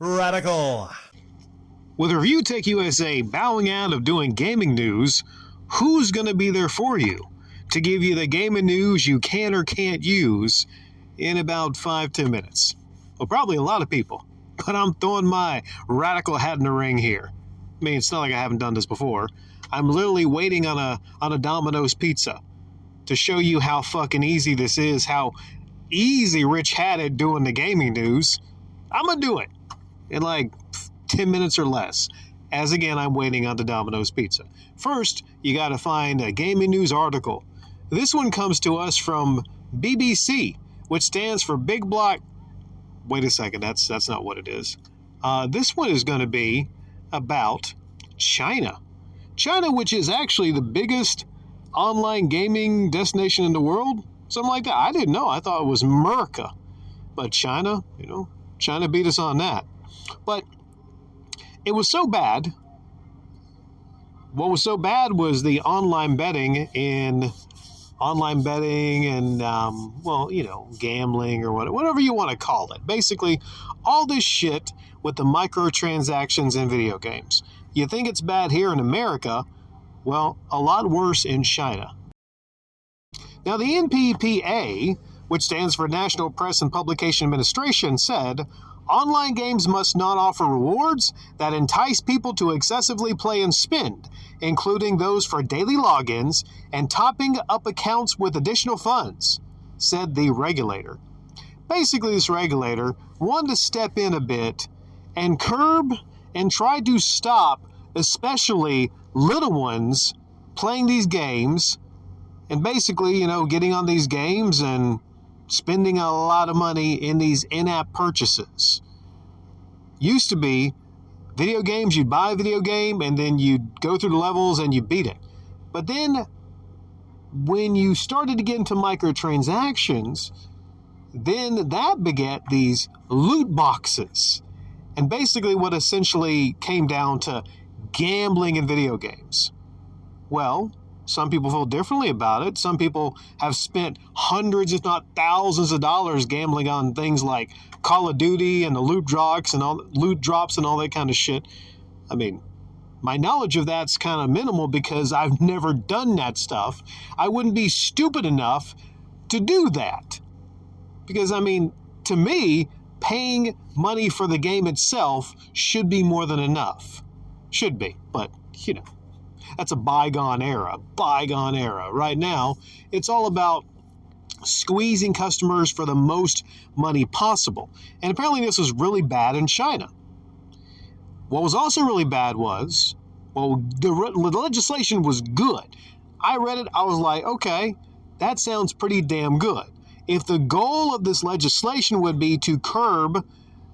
Radical. With Review Tech USA bowing out of doing gaming news, who's going to be there for you to give you the gaming news you can or can't use in about 5-10 minutes? Well, probably a lot of people, but I'm throwing my radical hat in the ring here. I mean, it's not like I haven't done this before. I'm literally waiting on a Domino's pizza to show you how fucking easy this is, how easy Rich had it doing the gaming news. I'm going to do it in like 10 minutes or less. As again, I'm waiting on the Domino's pizza. First, you got to find a gaming news article. This one comes to us from BBC, which stands for Big Block. Wait a second, that's not what it is. This one is going to be about China. China, which is actually the biggest online gaming destination in the world. Something like that. I didn't know. I thought it was America. But China, China beat us on that. But it was so bad. What was so bad was the online betting and gambling or whatever you want to call it. Basically, all this shit with the microtransactions in video games. You think it's bad here in America? Well, a lot worse in China. Now, the NPPA, which stands for National Press and Publication Administration, said, online games must not offer rewards that entice people to excessively play and spend, including those for daily logins and topping up accounts with additional funds, said the regulator. Basically, this regulator wanted to step in a bit and curb and try to stop, especially little ones, playing these games and basically, getting on these games and spending a lot of money in these in-app purchases. Used to be video games, you'd buy a video game and then you'd go through the levels and you beat it. But then when you started to get into microtransactions, then that begat these loot boxes. And basically what essentially came down to gambling in video games. Well, some people feel differently about it. Some people have spent hundreds, if not thousands of dollars gambling on things like Call of Duty and the loot drops and all that kind of shit. I mean, my knowledge of that's kind of minimal because I've never done that stuff. I wouldn't be stupid enough to do that. Because, to me, paying money for the game itself should be more than enough. Should be, but, that's a bygone era. Right now, it's all about squeezing customers for the most money possible. And apparently this was really bad in China. What was also really bad was, the legislation was good. I read it, I was like, okay, that sounds pretty damn good. If the goal of this legislation would be to curb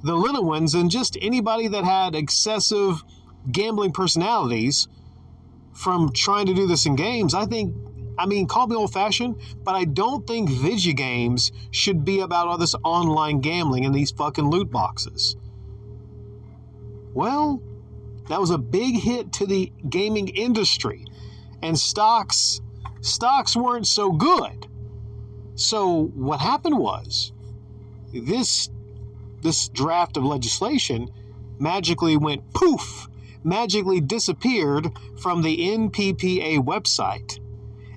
the little ones and just anybody that had excessive gambling personalities from trying to do this in games, call me old-fashioned, but I don't think video games should be about all this online gambling and these fucking loot boxes. Well, that was a big hit to the gaming industry, and stocks weren't so good. So what happened was, this draft of legislation magically went poof, magically disappeared from the NPPA website.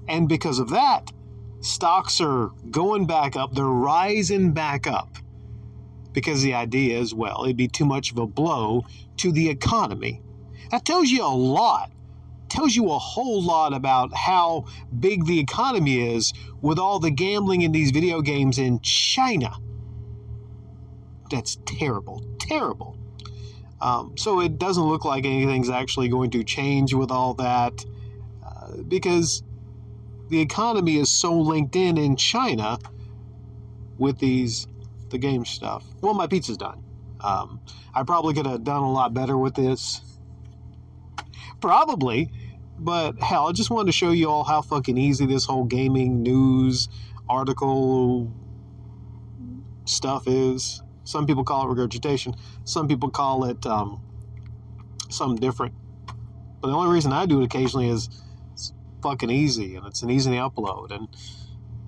And because of that, stocks are going back up. They're rising back up. Because the idea is, it'd be too much of a blow to the economy. That tells you a lot. Tells you a whole lot about how big the economy is with all the gambling in these video games in China. That's terrible. Terrible. So it doesn't look like anything's actually going to change with all that because the economy is so linked in China with the game stuff. Well, my pizza's done. I probably could have done a lot better with this. Probably. But hell, I just wanted to show you all how fucking easy this whole gaming news article stuff is. Some people call it regurgitation. Some people call it something different. But the only reason I do it occasionally is it's fucking easy, and it's an easy upload. And,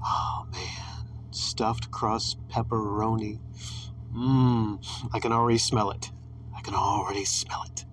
oh, man, stuffed crust pepperoni. I can already smell it. can already smell it.